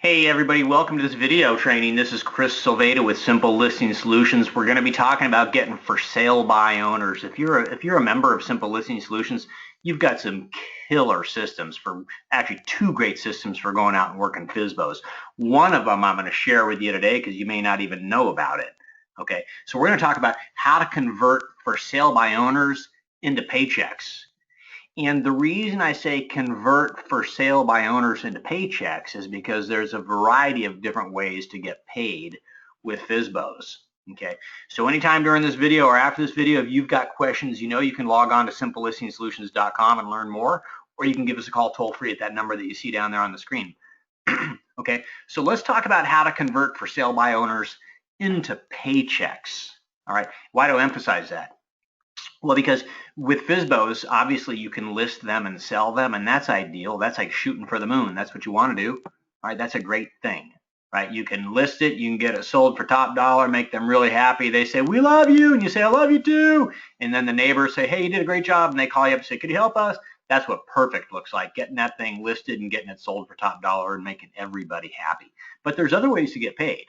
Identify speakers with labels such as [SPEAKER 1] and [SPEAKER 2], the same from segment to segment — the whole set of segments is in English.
[SPEAKER 1] Hey everybody, welcome to this video training. This is Chris Silveda with Simple Listing Solutions. We're going to be talking about getting for sale by owners. If you're a member of Simple Listing Solutions, you've got some killer systems actually two great systems for going out and working FSBOs. One of them I'm going to share with you today because you may not even know about it. Okay, so we're going to talk about how to convert for sale by owners into paychecks. And the reason I say convert for sale by owners into paychecks is because there's a variety of different ways to get paid with FSBOs. Okay, so anytime during this video or after this video, if you've got questions, you can log on to simplelistingsolutions.com and learn more, or you can give us a call toll free at that number that you see down there on the screen. Okay, so let's talk about how to convert for sale by owners into paychecks. All right, why do I emphasize that? Well, because with FSBOs, obviously you can list them and sell them, and that's ideal. That's like shooting for the moon. That's what you want to do. All right, that's a great thing, right? You can list it, you can get it sold for top dollar, make them really happy. They say, "We love you," and you say, "I love you too." And then the neighbors say, "Hey, you did a great job," and they call you up and say, "Could you help us?" That's what perfect looks like, getting that thing listed and getting it sold for top dollar and making everybody happy. But there's other ways to get paid,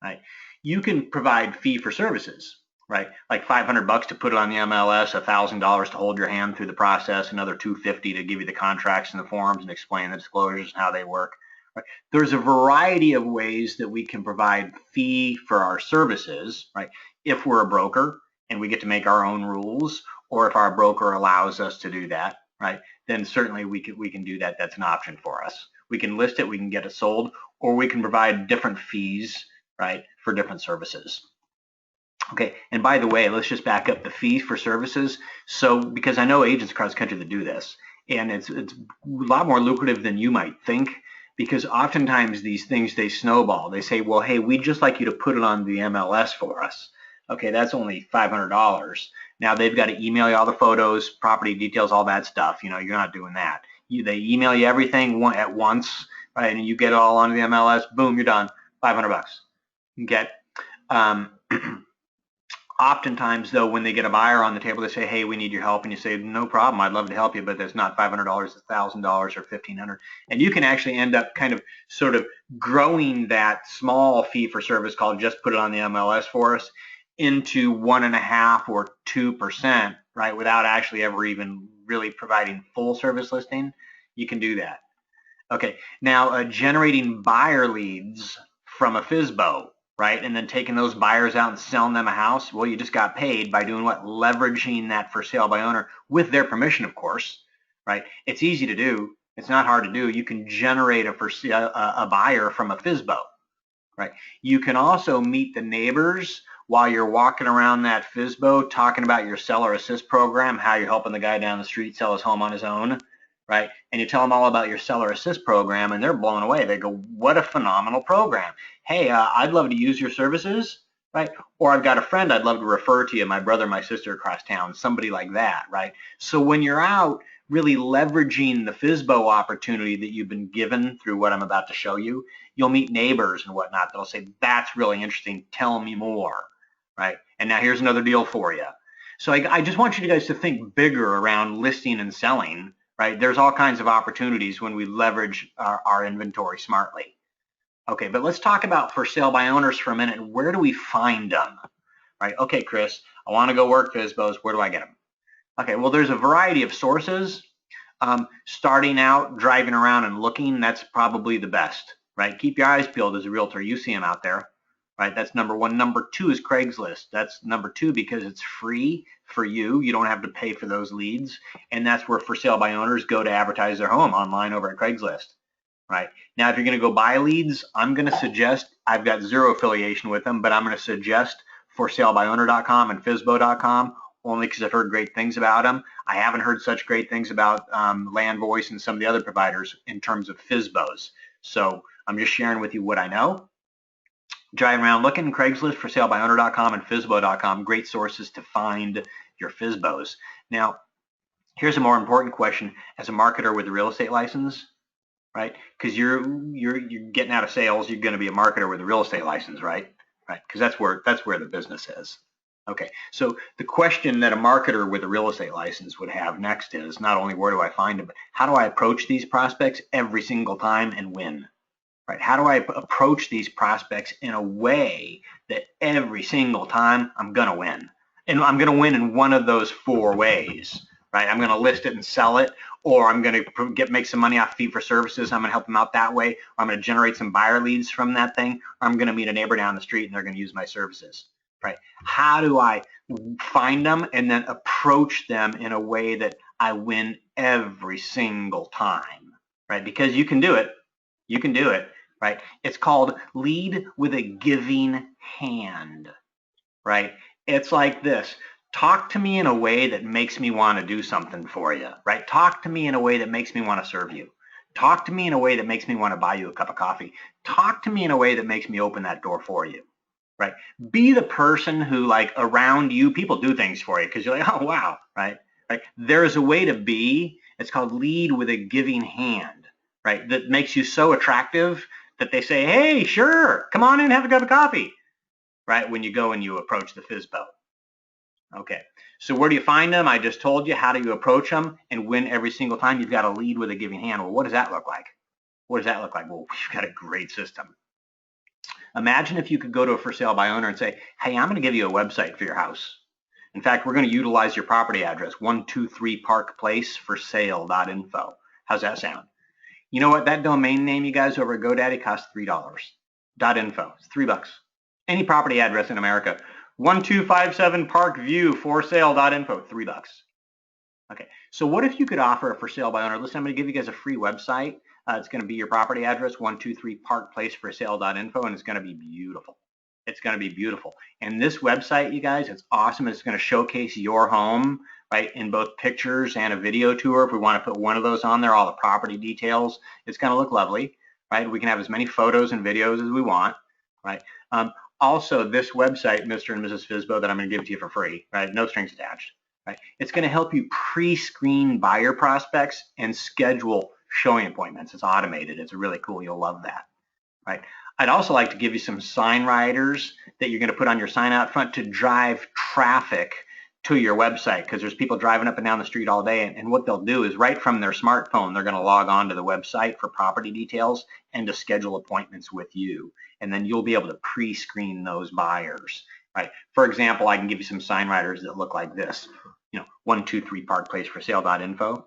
[SPEAKER 1] right? You can provide fee for services. Right, like $500 to put it on the MLS, $1,000 to hold your hand through the process, another $250 to give you the contracts and the forms and explain the disclosures and how they work. Right? There's a variety of ways that we can provide fee for our services, right? If we're a broker and we get to make our own rules, or if our broker allows us to do that, right? Then certainly we can do that. That's an option for us. We can list it, we can get it sold, or we can provide different fees, right, for different services. Okay, and by the way, let's just back up the fees for services. So, because I know agents across the country that do this, and it's a lot more lucrative than you might think, because oftentimes these things, they snowball. They say, well, hey, we'd just like you to put it on the MLS for us. Okay, that's only $500. Now they've got to email you all the photos, property details, all that stuff. You're not doing that. They email you everything at once, right? And you get it all onto the MLS, boom, you're done, $500. Okay. Oftentimes, though, when they get a buyer on the table, they say, "Hey, we need your help," and you say, "No problem, I'd love to help you, but that's not $500, it's $1,000 or $1,500." And you can actually end up kind of sort of growing that small fee for service called "just put it on the MLS for us" into 1.5% or 2%, right? Without actually ever even really providing full service listing. You can do that. Okay, now generating buyer leads from a FSBO, right? And then taking those buyers out and selling them a house. Well, you just got paid by doing what? Leveraging that for sale by owner with their permission, of course, right? It's easy to do. It's not hard to do. You can generate a buyer from a FSBO, right? You can also meet the neighbors while you're walking around that FSBO talking about your seller assist program, how you're helping the guy down the street sell his home on his own, right? And you tell them all about your seller assist program, and they're blown away. They go, "What a phenomenal program. Hey, I'd love to use your services," right? Or, "I've got a friend I'd love to refer to you, my brother, my sister across town," somebody like that, right? So when you're out really leveraging the FSBO opportunity that you've been given through what I'm about to show you, you'll meet neighbors and whatnot that'll say, "That's really interesting, tell me more," right? And now here's another deal for you. So I just want you guys to think bigger around listing and selling, right? There's all kinds of opportunities when we leverage our inventory smartly. Okay, but let's talk about for sale by owners for a minute. Where do we find them, right? Okay, Chris, I want to go work FSBOs. Where do I get them? Okay, well, there's a variety of sources. Starting out, driving around and looking, that's probably the best, right? Keep your eyes peeled as a realtor. You see them out there, right? That's number one. Number two is Craigslist. That's number two because it's free for you. You don't have to pay for those leads. And that's where for sale by owners go to advertise their home online over at Craigslist. Right. Now, if you're going to go buy leads, I'm going to suggest, I've got zero affiliation with them, but I'm going to suggest forsalebyowner.com and FSBO.com only because I've heard great things about them. I haven't heard such great things about LandVoice and some of the other providers in terms of FSBOs. So I'm just sharing with you what I know. Driving around looking, Craigslist, forsalebyowner.com, and FSBO.com, great sources to find your FSBOs. Now, here's a more important question. As a marketer with a real estate license, right? Because you're getting out of sales, you're going to be a marketer with a real estate license, right? Right? Because that's where the business is. Okay. So the question that a marketer with a real estate license would have next is not only where do I find them, but how do I approach these prospects every single time and win? right? How do I approach these prospects in a way that every single time I'm going to win? And I'm going to win in one of those 4 ways, right? I'm going to list it and sell it, or I'm going to make some money off fee for services. I'm going to help them out that way, or I'm going to generate some buyer leads from that thing, or I'm going to meet a neighbor down the street and they're going to use my services, right? How do I find them and then approach them in a way that I win every single time, right? Because you can do it. You can do it, right? It's called lead with a giving hand, right? It's like this. Talk to me in a way that makes me want to do something for you, right? Talk to me in a way that makes me want to serve you. Talk to me in a way that makes me want to buy you a cup of coffee. Talk to me in a way that makes me open that door for you, right? Be the person who, like, around you, people do things for you because you're like, oh, wow, right? Right? There's a way to be. It's called lead with a giving hand, right? That makes you so attractive that they say, hey, sure, come on in, have a cup of coffee, right? When you go and you approach the FSBO. Okay, so where do you find them? I just told you. How do you approach them and win every single time? You've got to lead with a giving hand. Well, what does that look like? What does that look like? Well, we've got a great system. Imagine if you could go to a for sale by owner and say, hey, I'm going to give you a website for your house. In fact, we're going to utilize your property address, 123 Park Place for sale.info. How's that sound? You know what? That domain name, you guys, over at GoDaddy costs $3. .info. It's $3. Any property address in America. 1257 Park View for sale.info. $3. Okay. So what if you could offer a for sale by owner? Listen, I'm going to give you guys a free website. It's going to be your property address, 123 Park Place for sale.info, and it's going to be beautiful. It's going to be beautiful. And this website, you guys, it's awesome. It's going to showcase your home, right, in both pictures and a video tour. If we want to put one of those on there, all the property details, it's going to look lovely, right? We can have as many photos and videos as we want, right? Also, this website, Mr. and Mrs. FSBO, that I'm going to give to you for free, right? No strings attached, right? It's going to help you pre-screen buyer prospects and schedule showing appointments. It's automated. It's really cool. You'll love that, right? I'd also like to give you some sign riders that you're going to put on your sign out front to drive traffic to your website, because there's people driving up and down the street all day, and what they'll do is right from their smartphone, they're going to log on to the website for property details and to schedule appointments with you, and then you'll be able to pre-screen those buyers, right? For example, I can give you some sign riders that look like this, 123 Park Place for sale.info,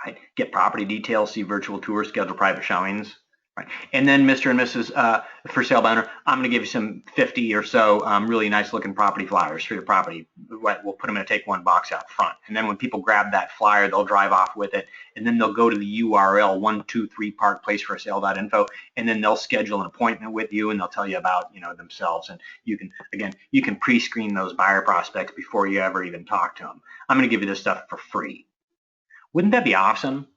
[SPEAKER 1] right? Get property details, see virtual tours, schedule private showings. Right. And then Mr. and Mrs. For sale by owner, I'm going to give you some 50 or so really nice looking property flyers for your property. Right. We'll put them in a take one box out front. And then when people grab that flyer, they'll drive off with it. And then they'll go to the URL 123 Park Place for sale.info. And then they'll schedule an appointment with you, and they'll tell you about themselves. And you can pre-screen those buyer prospects before you ever even talk to them. I'm going to give you this stuff for free. Wouldn't that be awesome?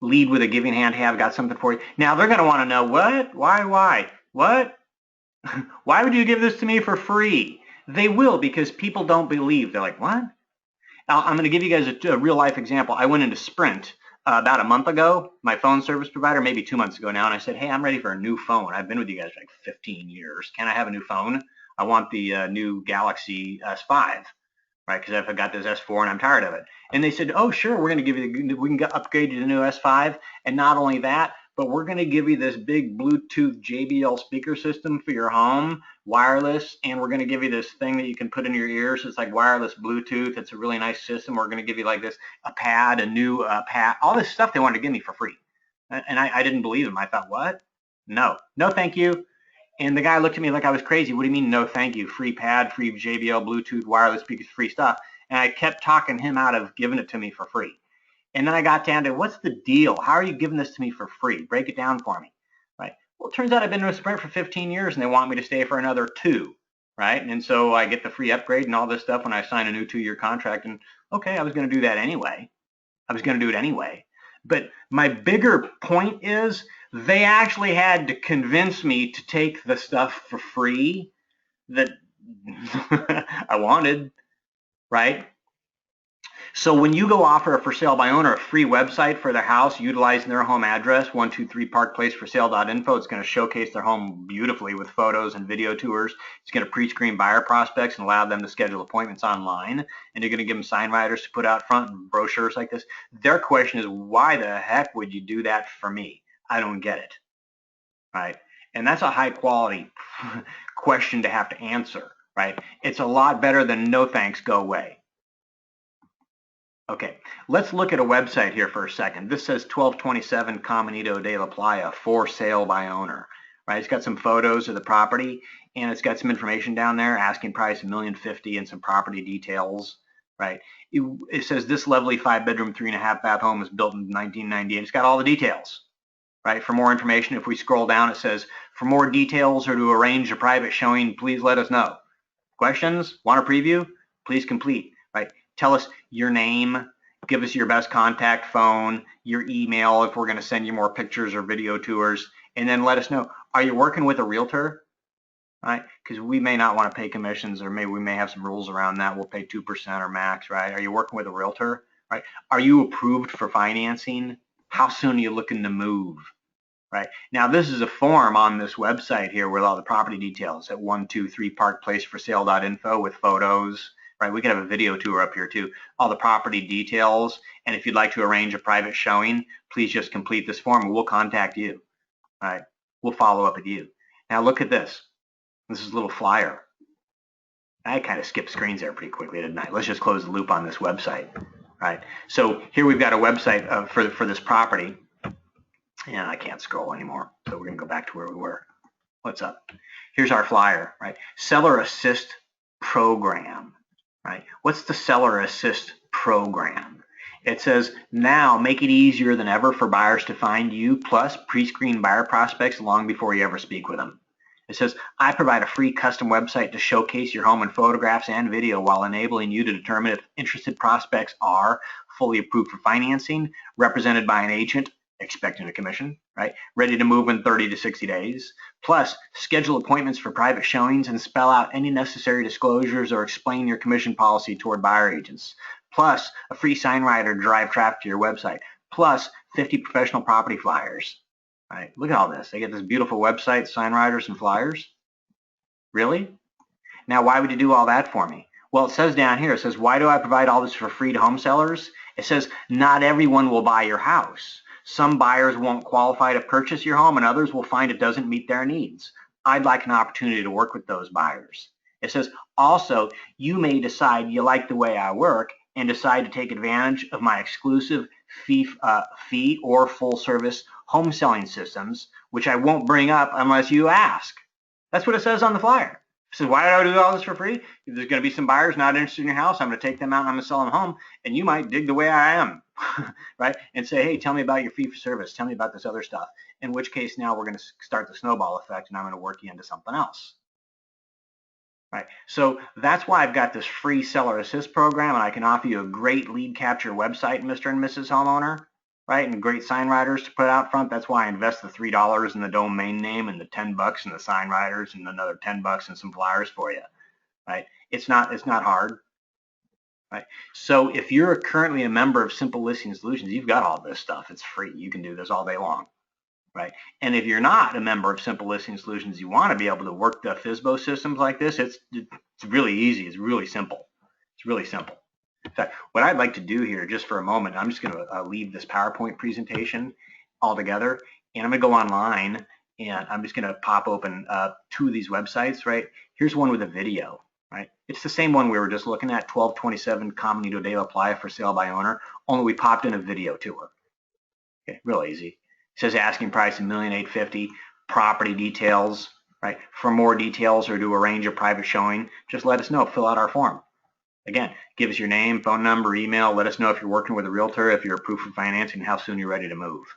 [SPEAKER 1] Lead with a giving hand. Hey, I've got something for you. Now they're going to want to know what, why, what? Why would you give this to me for free? They will, because people don't believe. They're like, what? I'm going to give you guys a real life example. I went into Sprint about a month ago, my phone service provider, maybe 2 months ago now, and I said, hey, I'm ready for a new phone. I've been with you guys for like 15 years. Can I have a new phone? I want the new Galaxy S5. Right, because I've got this S4 and I'm tired of it. And they said, oh, sure, we're going to give you, we can upgrade you to the new S5. And not only that, but we're going to give you this big Bluetooth JBL speaker system for your home, wireless, and we're going to give you this thing that you can put in your ears. It's like wireless Bluetooth. It's a really nice system. We're going to give you like this, a pad, a new pad, all this stuff they wanted to give me for free. And I didn't believe them. I thought, what? No, thank you. And the guy looked at me like I was crazy. What do you mean, no thank you? Free pad, free JBL, Bluetooth, wireless speakers, free stuff. And I kept talking him out of giving it to me for free. And then I got down to, what's the deal? How are you giving this to me for free? Break it down for me, right? Well, it turns out I've been with Sprint for 15 years, and they want me to stay for another 2, right? And so I get the free upgrade and all this stuff when I sign a new 2-year contract. And okay, I was going to do that anyway. I was going to do it anyway. But my bigger point is, they actually had to convince me to take the stuff for free that I wanted, right? So when you go offer a for sale by owner a free website for their house utilizing their home address, 123 Park Place for sale.info, it's going to showcase their home beautifully with photos and video tours. It's going to pre-screen buyer prospects and allow them to schedule appointments online. And you're going to give them sign riders to put out front and brochures like this. Their question is, why the heck would you do that for me? I don't get it. right? And that's a high quality question to have to answer, right? It's a lot better than no thanks, go away. Okay, let's look at a website here for a second. This says 1227 Caminito de la Playa, for sale by owner, right? It's got some photos of the property and it's got some information down there, asking price $1,050,000 and some property details, right? It says this lovely 5-bedroom, 3.5 bath home was built in 1998. It's got all the details, right? For more information, if we scroll down, it says, for more details or to arrange a private showing, please let us know. Questions? Want a preview? Please complete, right? Tell us your name, give us your best contact phone, your email if we're going to send you more pictures or video tours, and then let us know, are you working with a realtor? Right? Because we may not want to pay commissions, or maybe we may have some rules around that. We'll pay 2% or max, right? Are you working with a realtor? Right? Are you approved for financing? How soon are you looking to move? Right? Now, this is a form on this website here with all the property details at 123 Park Place for sale.info with photos. Right? We could have a video tour up here too. All the property details. And if you'd like to arrange a private showing, please just complete this form and we'll contact you. Right? We'll follow up with you. Now look at this. This is a little flyer. I kind of skipped screens there pretty quickly, didn't I? Let's just close the loop on this website. Right? So here we've got a website for this property. And I can't scroll anymore. So we're going to go back to where we were. What's up? Here's our flyer, right? Seller Assist Program, right? What's the Seller Assist Program? It says, now make it easier than ever for buyers to find you, plus pre-screen buyer prospects long before you ever speak with them. It says, I provide a free custom website to showcase your home in photographs and video while enabling you to determine if interested prospects are fully approved for financing, represented by an agent, expecting a commission, right? Ready to move in 30 to 60 days. Plus, schedule appointments for private showings and spell out any necessary disclosures or explain your commission policy toward buyer agents. Plus, a free sign writer to drive traffic to your website. Plus, 50 professional property flyers. Right? Look at all this. They get this beautiful website, sign writers, and flyers. Really? Now, why would you do all that for me? Well, it says down here, it says, why do I provide all this for free to home sellers? It says, not everyone will buy your house. Some buyers won't qualify to purchase your home and others will find it doesn't meet their needs. I'd like an opportunity to work with those buyers. It says, also, you may decide you like the way I work and decide to take advantage of my exclusive fee or full service home selling systems, which I won't bring up unless you ask. That's what it says on the flyer. It says, why do I do all this for free? If there's going to be some buyers not interested in your house, I'm going to take them out and I'm going to sell them home, and you might dig the way I am, right? And say, hey, tell me about your fee for service. Tell me about this other stuff. In which case, now we're going to start the snowball effect, and I'm going to work you into something else. Right? So that's why I've got this free Seller Assist program, and I can offer you a great lead capture website, Mr. and Mrs. Homeowner, right? And great sign writers to put out front. That's why I invest the $3 in the domain name and the $10 in the sign writers and another $10 and some flyers for you, right? It's not hard, right? So if you're currently a member of Simple Listing Solutions, you've got all this stuff. It's free. You can do this all day long. Right? And if you're not a member of Simple Listing Solutions, you want to be able to work the FSBO systems like this, it's really easy. It's really simple. It's really simple. In fact, what I'd like to do here just for a moment, I'm just going to leave this PowerPoint presentation altogether, and I'm going to go online, and I'm just going to pop open 2 of these websites, right? Here's one with a video, right? It's the same one we were just looking at, 1227 Caminito de la Playa for sale by owner, only we popped in a video to her. Okay, real easy. It says asking price $1,850,000, property details, right? For more details or to arrange a private showing, just let us know. Fill out our form. Again, give us your name, phone number, email. Let us know if you're working with a realtor, if you're approved for financing, and how soon you're ready to move.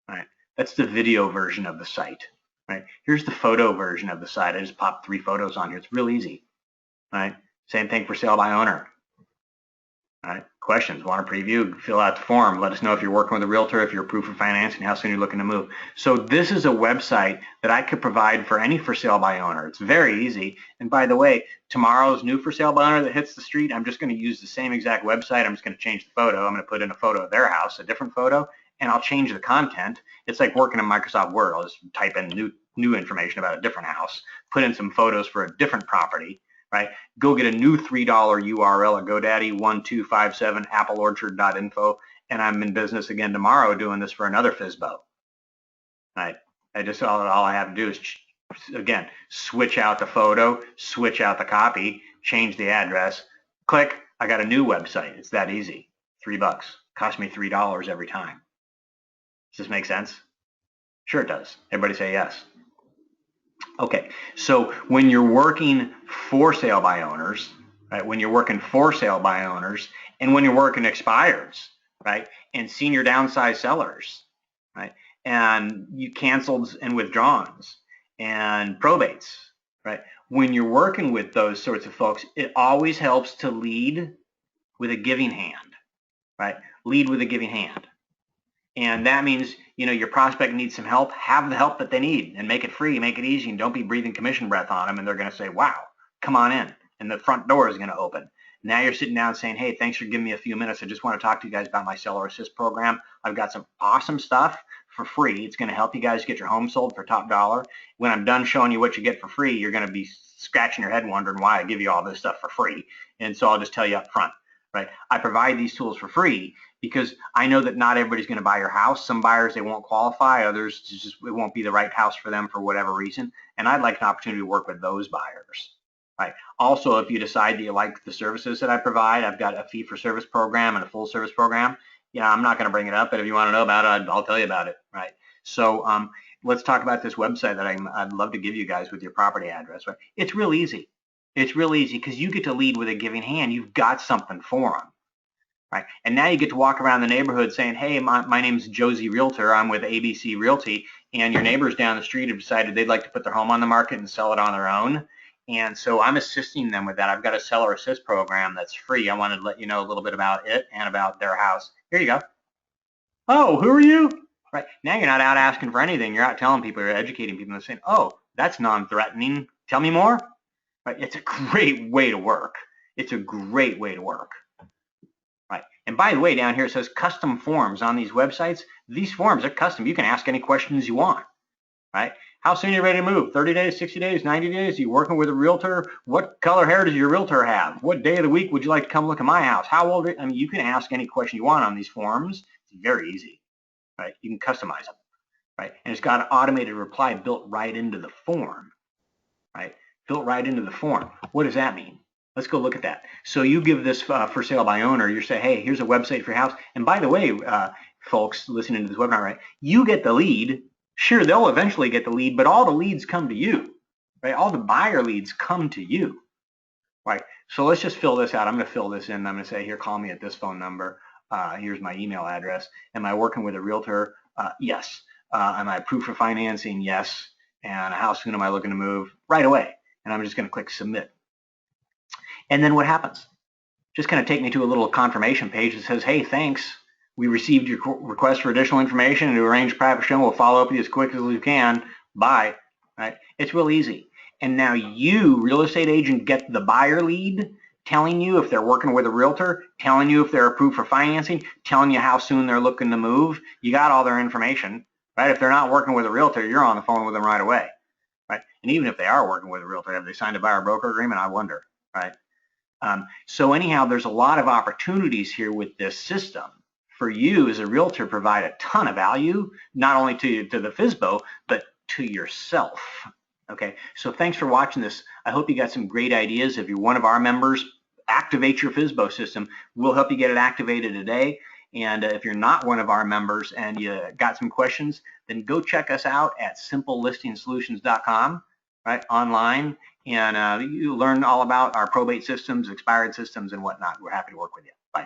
[SPEAKER 1] All right. That's the video version of the site. Right. Here's the photo version of the site. I just popped 3 photos on here. It's real easy. All right. Same thing for sale by owner. All right. Questions, want a preview, fill out the form. Let us know if you're working with a realtor, if you're approved for financing, how soon you're looking to move. So this is a website that I could provide for any for sale by owner. It's very easy. And by the way, tomorrow's new for sale by owner that hits the street, I'm just going to use the same exact website. I'm just going to change the photo. I'm going to put in a photo of their house, a different photo, and I'll change the content. It's like working in Microsoft Word. I'll just type in new information about a different house, put in some photos for a different property. Right? Go get a new $3 URL at GoDaddy 1257 appleorchard.info, and I'm in business again tomorrow doing this for another FSBO. Right? All I have to do is, again, switch out the photo, switch out the copy, change the address, click, I got a new website. It's that easy. $3. Cost me $3 every time. Does this make sense? Sure it does. Everybody say yes. Okay, so when you're working for sale by owners, right, when you're working for sale by owners, and when you're working expireds, right, and senior downsized sellers, right, and you canceled and withdrawns, and probates, right, when you're working with those sorts of folks, it always helps to lead with a giving hand, right, lead with a giving hand. And that means, your prospect needs some help, have the help that they need and make it free, make it easy, and don't be breathing commission breath on them. And they're going to say, wow, come on in. And the front door is going to open. Now you're sitting down saying, hey, thanks for giving me a few minutes. I just want to talk to you guys about my Seller Assist program. I've got some awesome stuff for free. It's going to help you guys get your home sold for top dollar. When I'm done showing you what you get for free, you're going to be scratching your head wondering why I give you all this stuff for free. And so I'll just tell you up front, right? I provide these tools for free because I know that not everybody's going to buy your house. Some buyers, they won't qualify. Others, just it won't be the right house for them for whatever reason. And I'd like an opportunity to work with those buyers, right? Also, if you decide that you like the services that I provide, I've got a fee-for-service program and a full-service program. I'm not going to bring it up, but if you want to know about it, I'll tell you about it, right? So let's talk about this website that I'd love to give you guys with your property address, right? It's real easy. It's real easy because you get to lead with a giving hand. You've got something for them. Right. And now you get to walk around the neighborhood saying, hey, my name's Josie Realtor. I'm with ABC Realty. And your neighbors down the street have decided they'd like to put their home on the market and sell it on their own. And so I'm assisting them with that. I've got a Seller Assist program that's free. I wanted to let you know a little bit about it and about their house. Here you go. Oh, who are you? Right. Now you're not out asking for anything. You're out telling people, you're educating people and saying, oh, that's non-threatening. Tell me more. Right. It's a great way to work. It's a great way to work. Right. And by the way, down here it says custom forms on these websites. These forms are custom. You can ask any questions you want. Right. How soon are you ready to move? 30 days, 60 days, 90 days? Are you working with a realtor? What color hair does your realtor have? What day of the week would you like to come look at my house? How old are you? I mean, you can ask any question you want on these forms. It's very easy. Right. You can customize them. Right. And it's got an automated reply built right into the form. Right. Built right into the form. What does that mean? Let's go look at that. So you give this for sale by owner. You say, hey, here's a website for your house. And by the way, folks listening to this webinar, right? You get the lead. Sure, they'll eventually get the lead, but all the leads come to you, right? All the buyer leads come to you, right? So let's just fill this out. I'm going to fill this in. I'm going to say, here, call me at this phone number. Here's my email address. Am I working with a realtor? Yes. Am I approved for financing? Yes. And how soon am I looking to move? Right away. And I'm just going to click submit. And then what happens? Just kind of take me to a little confirmation page that says, hey, thanks. We received your request for additional information and to arrange a private show. We'll follow up with you as quick as we can. Bye. Right? It's real easy. And now you, real estate agent, get the buyer lead telling you if they're working with a realtor, telling you if they're approved for financing, telling you how soon they're looking to move. You got all their information, right? If they're not working with a realtor, you're on the phone with them right away, right? And even if they are working with a realtor, have they signed a buyer broker agreement? I wonder, right? So anyhow, there's a lot of opportunities here with this system for you as a realtor. Provide a ton of value, not only to the FSBO, but to yourself. Okay, so thanks for watching this. I hope you got some great ideas. If you're one of our members, activate your FSBO system. We'll help you get it activated today. And if you're not one of our members and you got some questions, then go check us out at simplelistingsolutions.com, right, online. And you learn all about our probate systems, expired systems, and whatnot. We're happy to work with you. Bye.